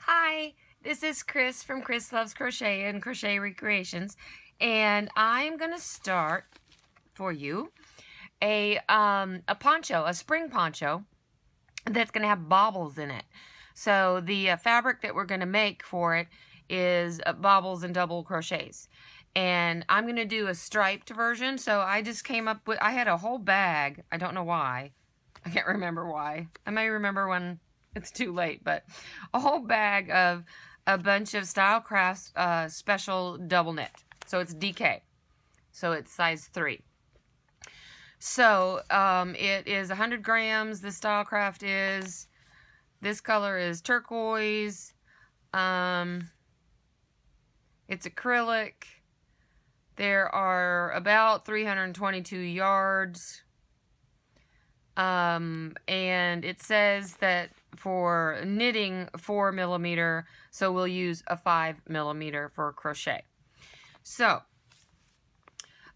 Hi, this is Chris from Chris Loves Crochet and Crochet Recreations, and I'm gonna start for you a poncho, a spring poncho that's gonna have bobbles in it. So the fabric that we're gonna make for it is bobbles and double crochets, and I'm gonna do a striped version. So I just came up with, I had a whole bag. I don't know why. I can't remember why. I may remember when it's too late, but a whole bag of a bunch of Style Crafts special double knit. So it's DK. So it's size 3. So it is 100 grams. The Style Craft is, this color is turquoise. It's acrylic. There are about 322 yards. And it says that for knitting 4mm, so we'll use a 5mm for crochet. So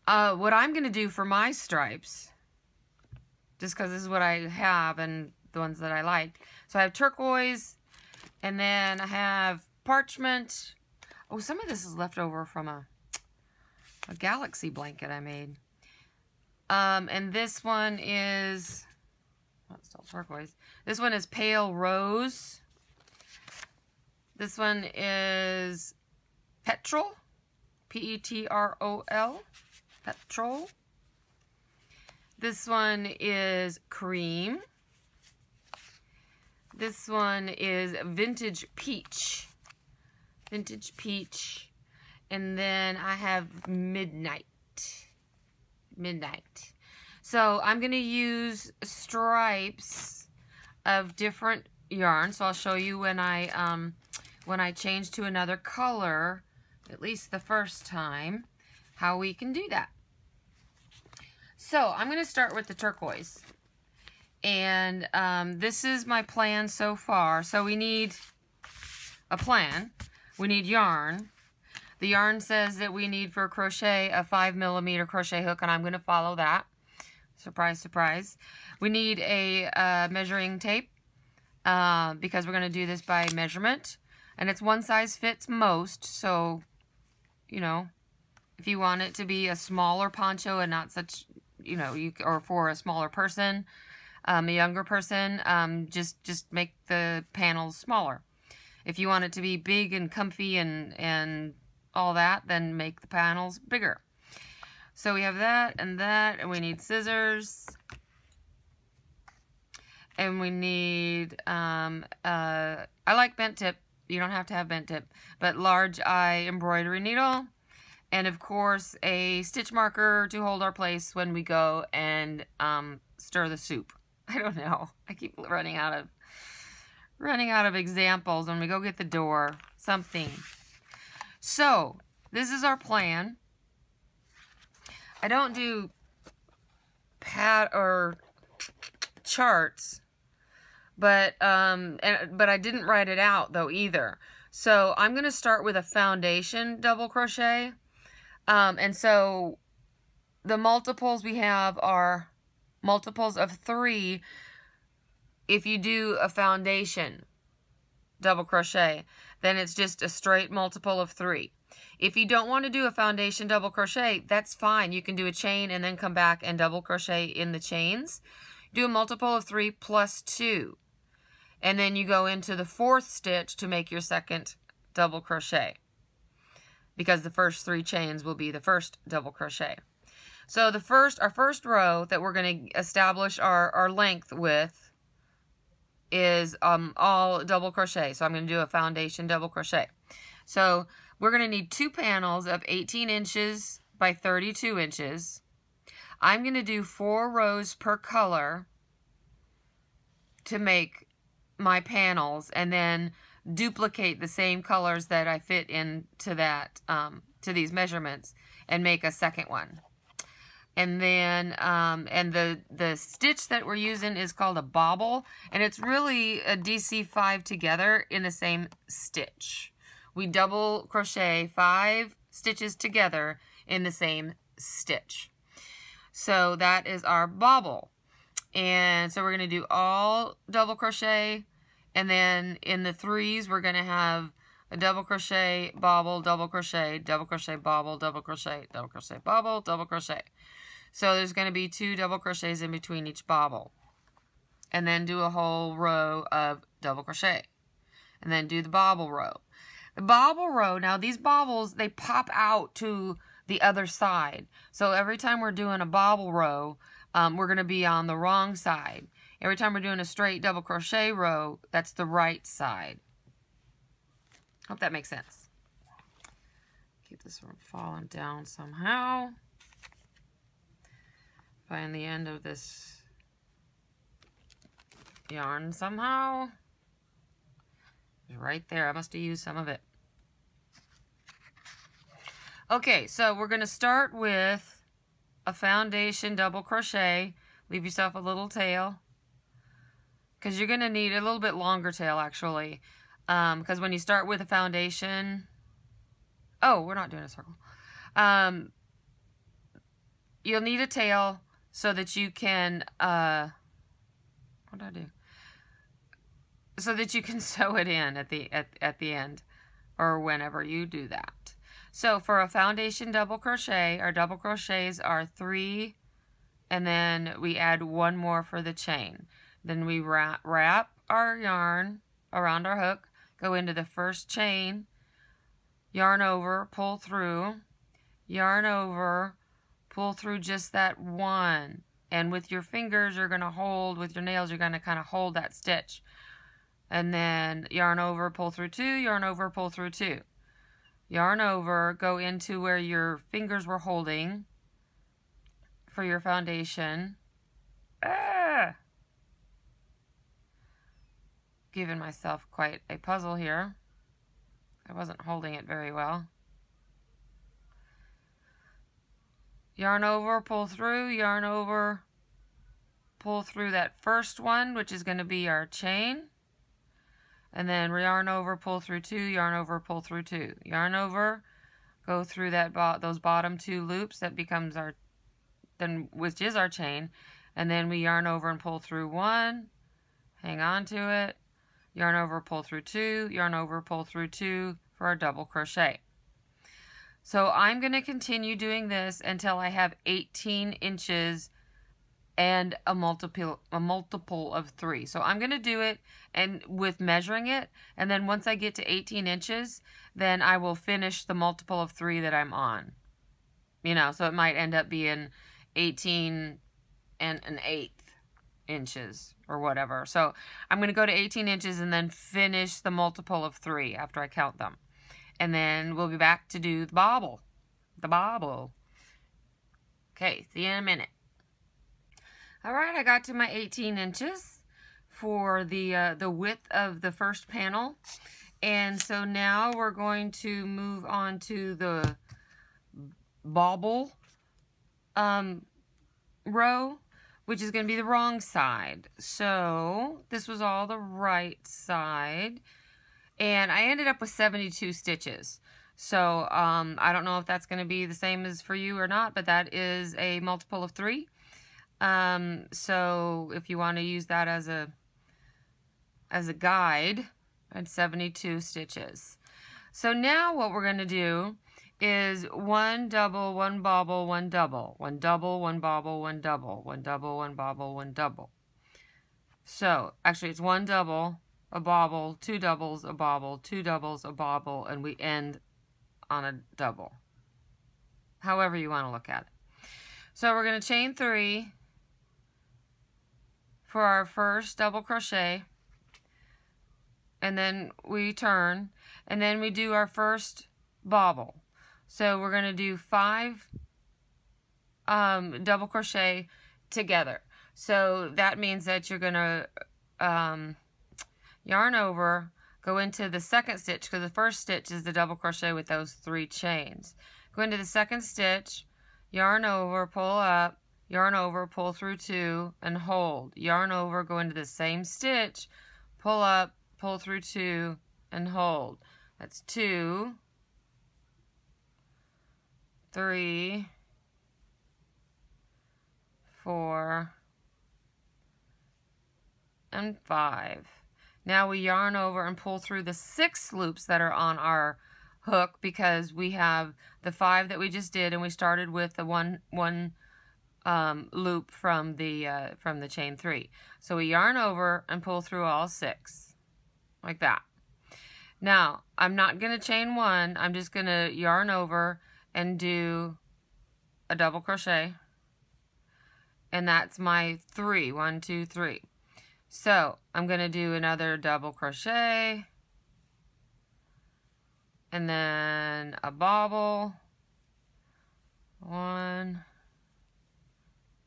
what I'm going to do for my stripes, just because this is what I have and the ones that I liked. So I have turquoise, and then I have parchment. Oh, some of this is left over from a galaxy blanket I made. And this one is, oh, it's still turquoise. This one is pale rose. This one is petrol, P-E-T-R-O-L, petrol. This one is cream. This one is vintage peach, vintage peach. And then I have midnight. So I'm going to use stripes of different yarn. So I'll show you when I change to another color, at least the first time, how we can do that. So I'm going to start with the turquoise. And this is my plan so far. So we need a plan. We need yarn. The yarn says that we need for crochet a 5mm crochet hook, and I'm going to follow that. Surprise, surprise. We need a measuring tape because we're going to do this by measurement. And it's one size fits most, so, you know, if you want it to be a smaller poncho and not such, you know, or for a smaller person, a younger person, just make the panels smaller. If you want it to be big and comfy and all that, then make the panels bigger. So we have that, and we need scissors, and we need I like bent tip. You don't have to have bent tip, but large eye embroidery needle, and of course a stitch marker to hold our place when we go and stir the soup. I don't know, I keep running out of examples when we go get the door, something. So, this is our plan. I don't do pad or charts, but I didn't write it out though either. So, I'm going to start with a foundation double crochet. And so, the multiples we have are multiples of 3 if you do a foundation double crochet. Then it's just a straight multiple of 3. If you don't want to do a foundation double crochet, that's fine. You can do a chain and then come back and double crochet in the chains. Do a multiple of 3 plus 2. And then you go into the 4th stitch to make your second double crochet, because the first 3 chains will be the first double crochet. So our first row that we're going to establish our length with is all double crochet. So I'm going to do a foundation double crochet. So we're going to need 2 panels of 18 inches by 32 inches. I'm going to do 4 rows per color to make my panels, and then duplicate the same colors that I fit into that to these measurements and make a second one. And then, and the stitch that we're using is called a bobble, and it's really a DC5 together in the same stitch. We double crochet 5 stitches together in the same stitch. So that is our bobble. And so we're going to do all double crochet And then in the threes, we're going to have a double crochet, bobble, double crochet, bobble, double crochet, bobble, double crochet. So there's going to be 2 double crochets in between each bobble. And then do a whole row of double crochet. And then do the bobble row. The bobble row, now these bobbles, they pop out to the other side. So every time we're doing a bobble row, we're going to be on the wrong side. Every time we're doing a straight double crochet row, that's the right side. Hope that makes sense. Keep this from falling down somehow. Find the end of this yarn somehow. It's right there. I must have used some of it. Okay, so we're going to start with a foundation double crochet. Leave yourself a little tail, because you're going to need a little bit longer tail actually, because when you start with a foundation, oh, we're not doing a circle, you'll need a tail so that you can what do I do? So that you can sew it in at the end, or whenever you do that. So for a foundation double crochet, our double crochets are 3, and then we add 1 more for the chain. Then we wrap our yarn around our hook, go into the first chain, yarn over, pull through, yarn over, pull through just that 1. And with your fingers, you're going to hold, with your nails, you're going to kind of hold that stitch. And then yarn over, pull through 2, yarn over, pull through 2. Yarn over, go into where your fingers were holding for your foundation. Giving myself quite a puzzle here. I wasn't holding it very well. Yarn over, pull through, yarn over, pull through that first one, which is going to be our chain. And then yarn over, pull through 2, yarn over, pull through 2. Yarn over, go through that those bottom 2 loops, that becomes our, then which is our chain. And then we yarn over and pull through 1, hang on to it, yarn over, pull through 2, yarn over, pull through 2 for our double crochet. So I'm going to continue doing this until I have 18 inches and a multiple of 3. So I'm going to do it and with measuring it, and then once I get to 18 inches, then I will finish the multiple of 3 that I'm on. You know, so it might end up being 18 and 1/8 inches or whatever. So I'm going to go to 18 inches and then finish the multiple of 3 after I count them. And then we'll be back to do the bobble. The bobble. Okay, see you in a minute. Alright, I got to my 18 inches for the width of the first panel. And so now we're going to move on to the bobble row, which is going to be the wrong side. So this was all the right side. And I ended up with 72 stitches. So I don't know if that's going to be the same as for you or not, but that is a multiple of 3. So if you want to use that as a guide, and 72 stitches. So now what we're going to do is 1 double, 1 bobble, 1 double, 1 double, 1 bobble, 1 double, 1 double, 1 bobble, 1 double. So actually it's 1 double, a bobble, 2 doubles, a bobble, 2 doubles, a bobble, and we end on a double. However you want to look at it. So we're going to chain 3 for our first double crochet, and then we turn, and then we do our first bobble. So we're going to do 5 double crochet together. So that means that you're going to yarn over, go into the second stitch, because the first stitch is the double crochet with those 3 chains. Go into the second stitch, yarn over, pull up, yarn over, pull through 2, and hold. Yarn over, go into the same stitch, pull up, pull through 2, and hold. That's 2, 3, 4, and 5. Now we yarn over and pull through the 6 loops that are on our hook, because we have the 5 that we just did, and we started with the one loop from the chain 3. So we yarn over and pull through all 6 like that. Now I'm not going to chain 1, I'm just going to yarn over and do a double crochet, and that's my 3. 1, 2, 3. So I'm going to do another double crochet, and then a bobble. 1,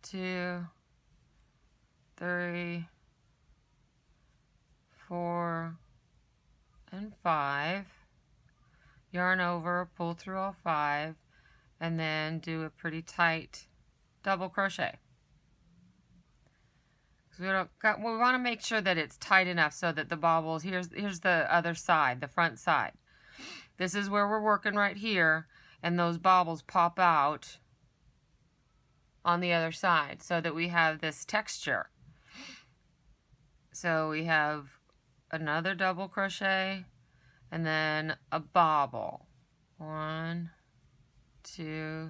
2, 3, 4, and 5. Yarn over, pull through all 5, and then do a pretty tight double crochet. We want to make sure that it's tight enough so that the bobbles, here's the other side, the front side. This is where we're working right here, and those bobbles pop out on the other side so that we have this texture. So we have another double crochet and then a bobble. 1, 2,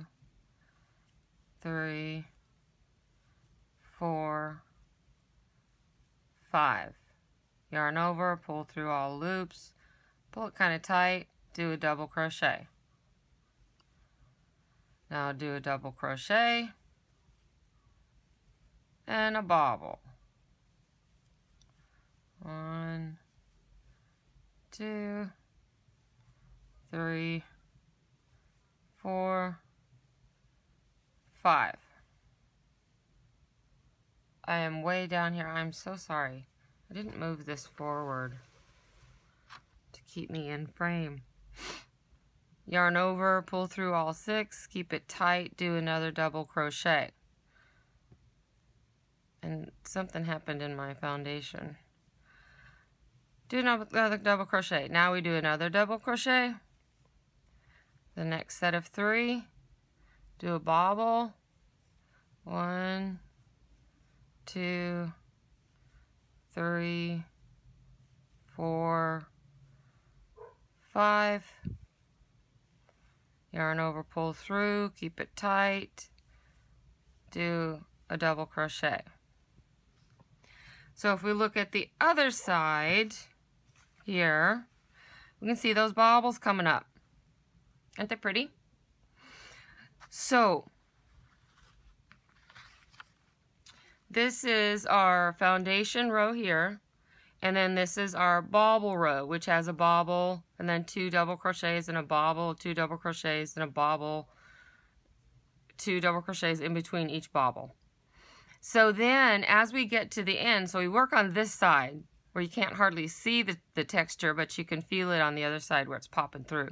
3, 4, 5. Yarn over, pull through all loops, pull it kind of tight, do a double crochet. Now do a double crochet and a bobble. 1, 2, 3, 4, 5. I am way down here. I'm so sorry. I didn't move this forward to keep me in frame. Yarn over, pull through all 6, keep it tight, do another double crochet. And something happened in my foundation. Do another double crochet. Now we do another double crochet. The next set of 3, do a bobble. 1, 2, 3, 4, 5. Yarn over, pull through, keep it tight, do a double crochet. So if we look at the other side here, we can see those bobbles coming up. Aren't they pretty? So this is our foundation row here, and then this is our bobble row, which has a bobble and then 2 double crochets and a bobble, 2 double crochets and a bobble, 2 double crochets in between each bobble. So then as we get to the end, so we work on this side where you can't hardly see the texture, but you can feel it on the other side where it's popping through.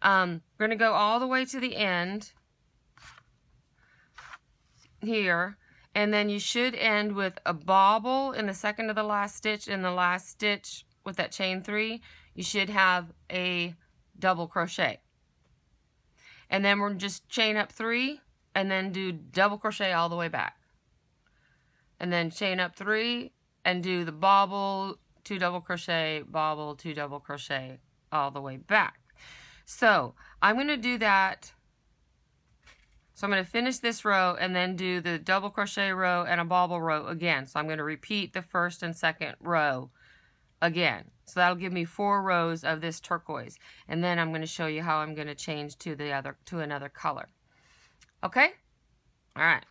We're going to go all the way to the end here, and then you should end with a bobble in the second to the last stitch. In the last stitch with that chain 3, you should have a double crochet. And then we're just chain up 3 and then do double crochet all the way back. And then chain up 3 and do the bobble, 2 double crochet, bobble, 2 double crochet all the way back. So I'm going to do that. So I'm going to finish this row and then do the double crochet row and a bobble row again. So I'm going to repeat the first and second row again. So that'll give me 4 rows of this turquoise. And then I'm going to show you how I'm going to change to another color. Okay? All right.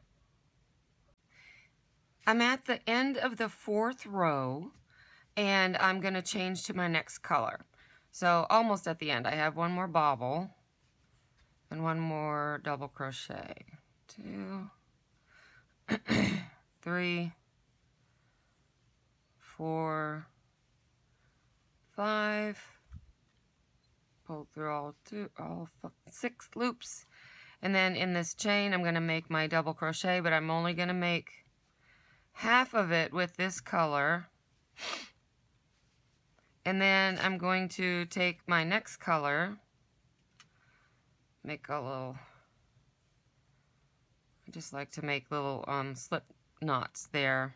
I'm at the end of the 4th row, and I'm going to change to my next color. So almost at the end. I have one more bobble and one more double crochet. 2, 3, 4, 5. Pull through all 6 loops. And then in this chain, I'm going to make my double crochet, but I'm only going to make half of it with this color. And then I'm going to take my next color, make a little, I just like to make little slip knots there,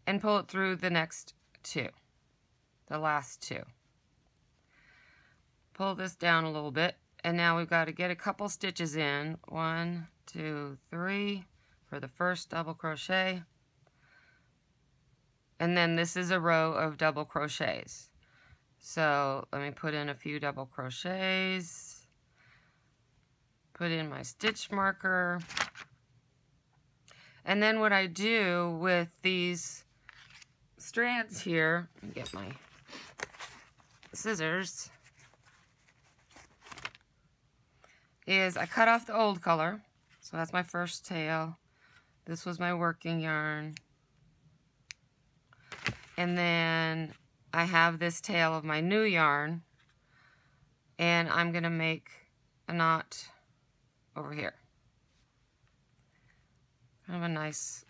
and pull it through the next 2. the last two. Pull this down a little bit, and now we've got to get a couple stitches in. 1, 2, 3 for the first double crochet. And then this is a row of double crochets. So let me put in a few double crochets. Put in my stitch marker. And then what I do with these strands here, let me get my scissors, is I cut off the old color. So that's my first tail. This was my working yarn. And then I have this tail of my new yarn. And I'm going to make a knot over here. Kind of a nice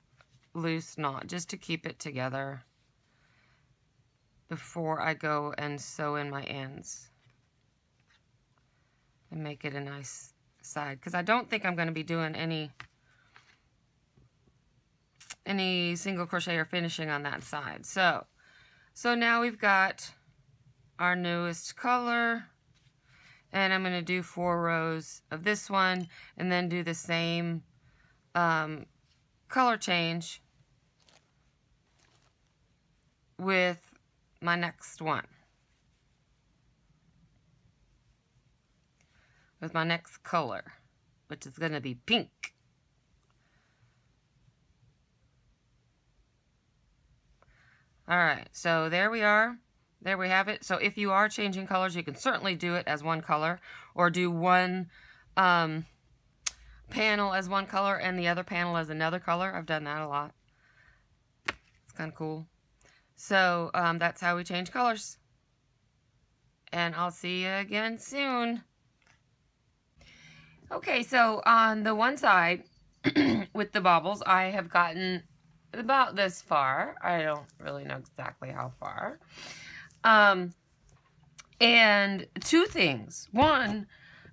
loose knot just to keep it together before I go and sew in my ends. And make it a nice side. Because I don't think I'm going to be doing any single crochet or finishing on that side. So now we've got our newest color, and I'm going to do 4 rows of this one and then do the same color change with my next one, with my next color, which is going to be pink. Alright, so there we are. There we have it. So if you are changing colors, you can certainly do it as one color, or do one panel as one color and the other panel as another color. I've done that a lot. It's kind of cool. So that's how we change colors. And I'll see you again soon. Okay, so on the one side with the bobbles, I have gotten about this far. I don't really know exactly how far. And 2 things. 1,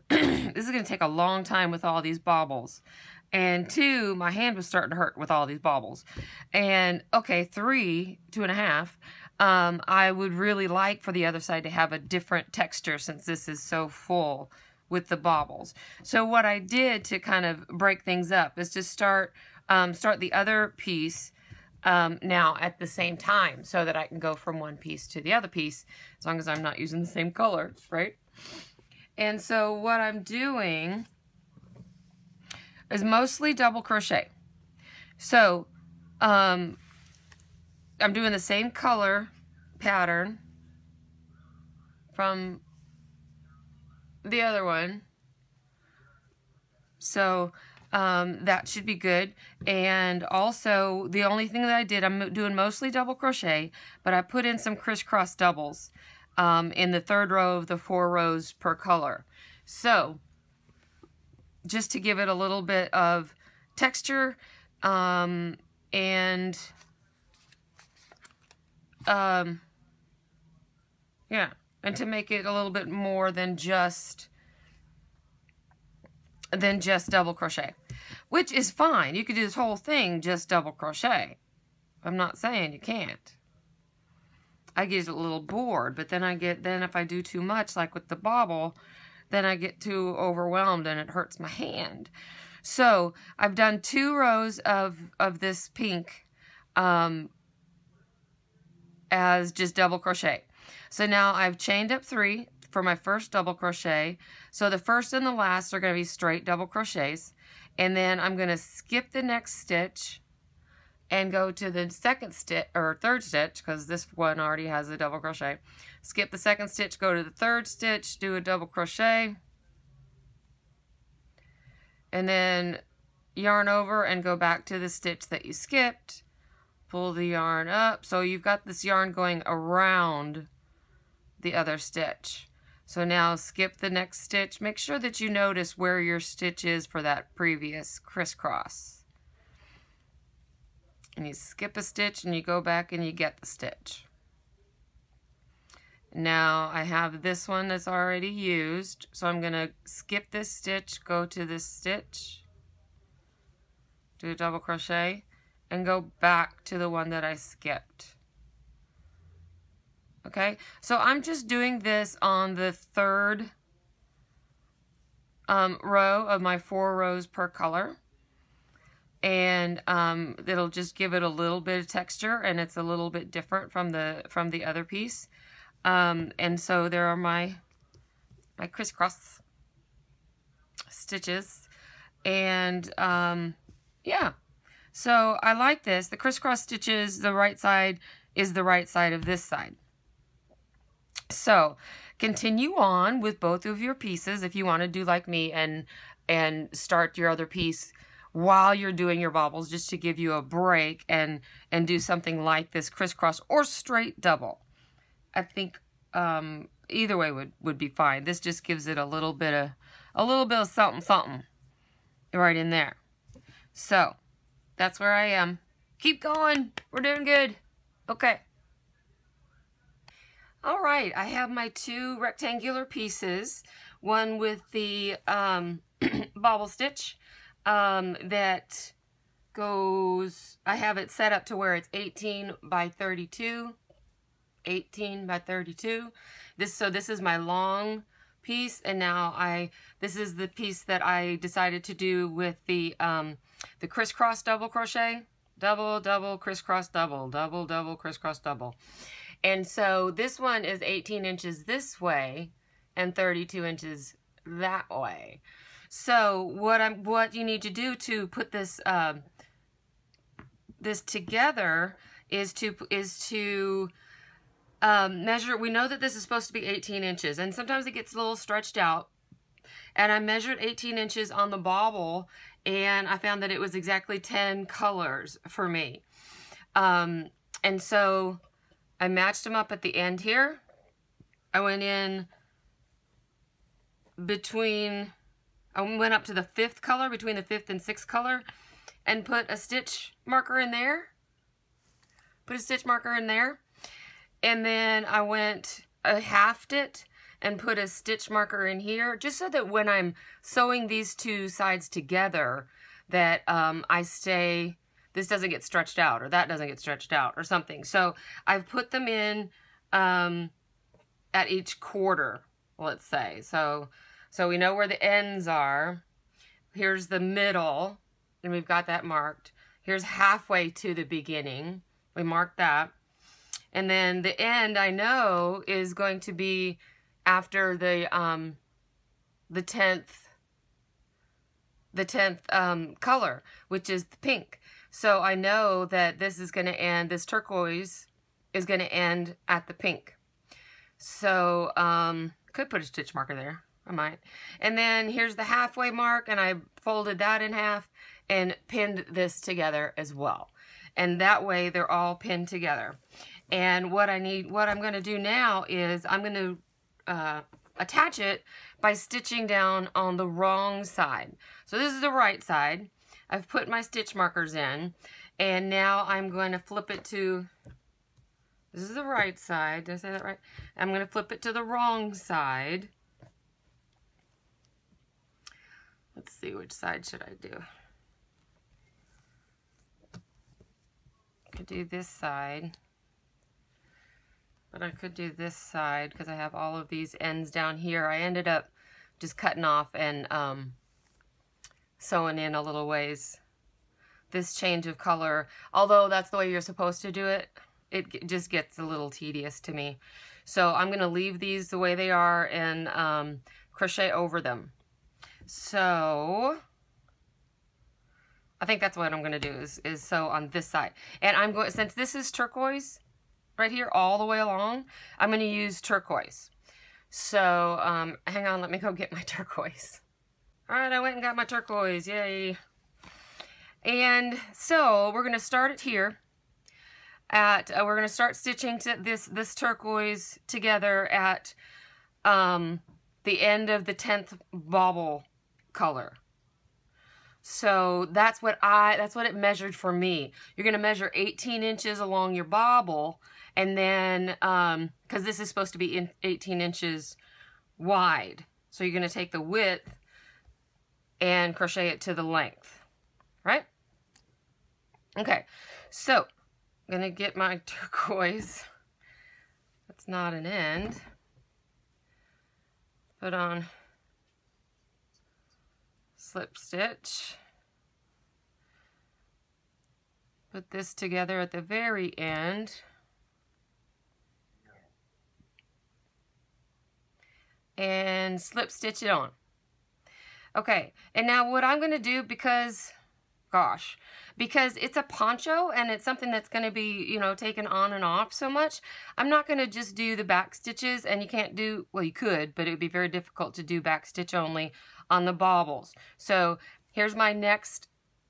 this is going to take a long time with all these bobbles. And 2, my hand was starting to hurt with all these bobbles. And okay, 3, 2.5, I would really like for the other side to have a different texture since this is so full with the bobbles. So what I did to kind of break things up is to start the other piece now at the same time so that I can go from one piece to the other piece as long as I'm not using the same color, right? And so what I'm doing is mostly double crochet. So I'm doing the same color pattern from the other one. So that should be good. And also, the only thing that I did, I'm doing mostly double crochet, but I put in some crisscross doubles in the 3rd row of the 4 rows per color. So, just to give it a little bit of texture, yeah, and to make it a little bit more than just double crochet, which is fine. You could do this whole thing just double crochet. I'm not saying you can't. I get a little bored, but then if I do too much, like with the bobble, then I get too overwhelmed and it hurts my hand. So I've done 2 rows of this pink as just double crochet. So now I've chained up 3 for my first double crochet. So the first and the last are going to be straight double crochets. And then I'm going to skip the next stitch and go to the second stitch or 3rd stitch, because this one already has a double crochet. Skip the 2nd stitch, go to the 3rd stitch, do a double crochet, and then yarn over and go back to the stitch that you skipped. Pull the yarn up. So you've got this yarn going around the other stitch. So now skip the next stitch. Make sure that you notice where your stitch is for that previous crisscross. And you skip a stitch and you go back and you get the stitch. Now I have this one that's already used, so I'm going to skip this stitch, go to this stitch, do a double crochet, and go back to the one that I skipped. Okay, so I'm just doing this on the third row of my 4 rows per color. And it'll just give it a little bit of texture, and it's a little bit different from the other piece. And so there are my crisscross stitches, and yeah, so I like this. The crisscross stitches, the right side is the right side of this side. So continue on with both of your pieces if you want to do like me and start your other piece while you're doing your bobbles, just to give you a break and do something like this crisscross or straight double. I think either way would be fine. This just gives it a little bit of something right in there. So that's where I am. Keep going. We're doing good. Okay. All right, I have my 2 rectangular pieces, one with the bobble stitch that goes, I have it set up to where it's 18 by 32, 18 by 32. So this is my long piece, and now this is the piece that I decided to do with the crisscross double crochet, double, crisscross double, double, crisscross double. And so this one is 18 inches this way and 32 inches that way. So what you need to do to put this this together is to measure. We know that this is supposed to be 18 inches, and sometimes it gets a little stretched out. And I measured 18 inches on the bobble, and I found that it was exactly 10 colors for me. And so I matched them up at the end here. I went in I went up to the 5th color, between the 5th and 6th color, and put a stitch marker in there. And then I halved it and put a stitch marker in here, just so that when I'm sewing these 2 sides together, that this doesn't get stretched out, or that doesn't get stretched out, or something. So I've put them in at each quarter, let's say. So we know where the ends are. Here's the middle, and we've got that marked. Here's halfway to the beginning. We marked that. And then the end, I know, is going to be after the 10th color, which is the pink. So I know that this is going to end, this turquoise is going to end at the pink. So could put a stitch marker there. I might. And then here's the halfway mark, and I folded that in half and pinned this together as well. And that way they're all pinned together. And what I'm going to do now is I'm going to attach it by stitching down on the wrong side. So this is the right side. I've put my stitch markers in, and now I'm going to flip it to, this is the right side. Did I say that right? I'm going to flip it to the wrong side. Let's see, which side should I do? I could do this side, but I could do this side because I have all of these ends down here. I ended up just cutting off and sewing in a little ways. This change of color, although that's the way you're supposed to do it, it just gets a little tedious to me. So I'm going to leave these the way they are and crochet over them. So I think that's what I'm going to do is sew on this side. And I'm going, since this is turquoise right here all the way along, I'm going to use turquoise. So hang on, let me go get my turquoise. All right, I went and got my turquoise, yay. And so we're going to start it here at, we're going to start stitching to this turquoise together at the end of the 10th bobble color. So that's what it measured for me. You're going to measure 18 inches along your bobble, and then, because this is supposed to be 18 inches wide. So you're going to take the width and crochet it to the length, right? Okay, so I'm going to get my turquoise That's not an end. Put on slip stitch. Put this together at the very end. And slip stitch it on. Okay, and now what I'm going to do, because it's a poncho and it's something that's going to be, you know, taken on and off so much, I'm not going to just do the back stitches, and you can't do, well, you could, but it would be very difficult to do back stitch only on the bobbles. So here's my next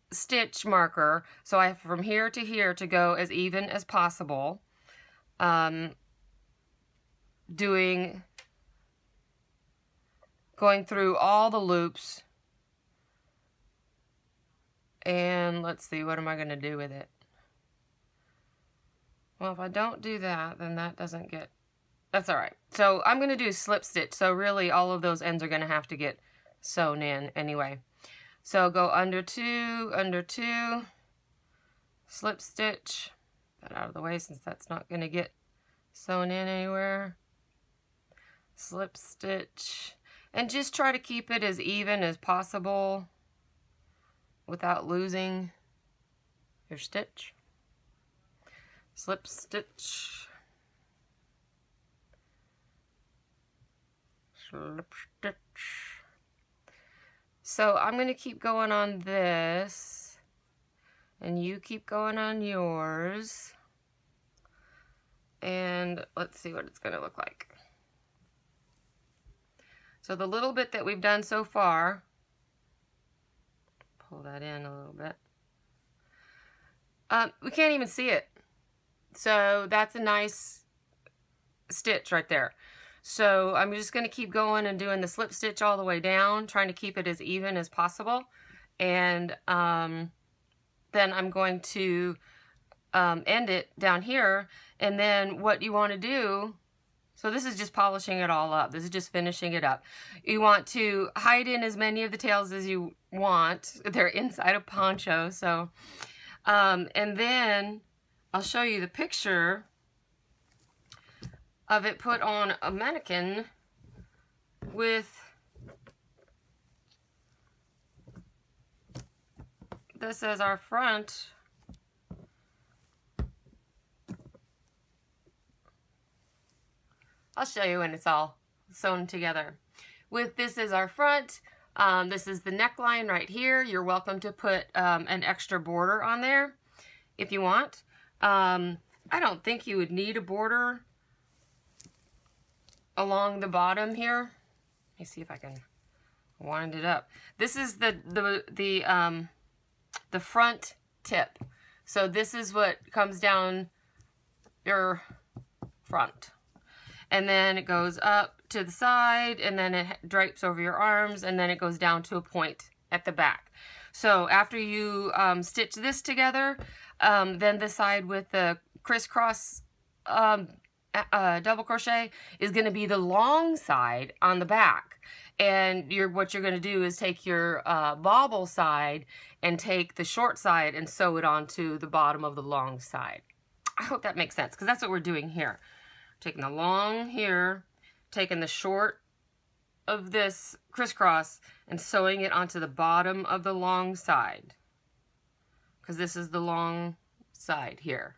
stitch marker. So I have from here to here to go as even as possible. Going through all the loops, and let's see, what am I going to do with it? Well, if I don't do that, then that doesn't get, that's all right. So I'm going to do slip stitch, so really all of those ends are going to have to get sewn in anyway. So go under two, slip stitch, that out of the way since that's not going to get sewn in anywhere, slip stitch. And just try to keep it as even as possible without losing your stitch. Slip stitch. Slip stitch. So I'm going to keep going on this, and you keep going on yours. And let's see what it's going to look like. So the little bit that we've done so far, pull that in a little bit. We can't even see it. So that's a nice stitch right there. So I'm just going to keep going and doing the slip stitch all the way down, trying to keep it as even as possible. And then I'm going to end it down here. And then what you want to do, so this is just polishing it all up. This is just finishing it up. You want to hide in as many of the tails as you want. They're inside a poncho. So, and then I'll show you the picture of it put on a mannequin with this as our front. I'll show you when it's all sewn together. With this as our front, this is the neckline right here. You're welcome to put an extra border on there if you want. I don't think you would need a border along the bottom here. Let me see if I can wind it up. This is the front tip. So this is what comes down your front. And then it goes up to the side, and then it drapes over your arms, and then it goes down to a point at the back. So after you stitch this together, then the side with the crisscross double crochet is going to be the long side on the back. And what you're going to do is take your bobble side and take the short side and sew it onto the bottom of the long side. I hope that makes sense, because that's what we're doing here. Taking the long here, taking the short of this crisscross and sewing it onto the bottom of the long side, because this is the long side here.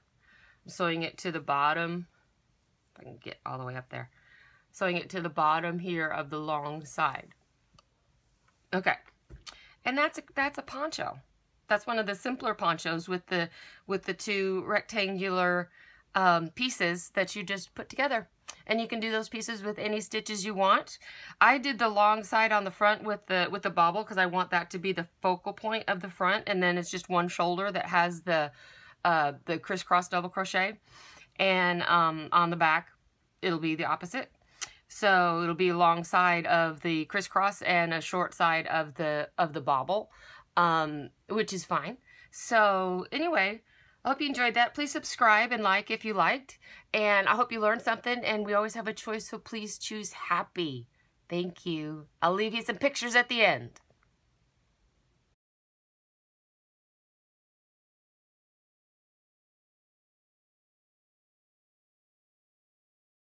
I'm sewing it to the bottom, if I can get all the way up there, sewing it to the bottom here of the long side. Okay, and that's a poncho. That's one of the simpler ponchos with the two rectangular pieces that you just put together. And you can do those pieces with any stitches you want. I did the long side on the front with the bobble because I want that to be the focal point of the front, and then it's just one shoulder that has the crisscross double crochet, and on the back it'll be the opposite. So it'll be a long side of the crisscross and a short side of the bobble, which is fine. So anyway, I hope you enjoyed that. Please subscribe and like if you liked. And I hope you learned something. And we always have a choice, so please choose happy. Thank you. I'll leave you some pictures at the end.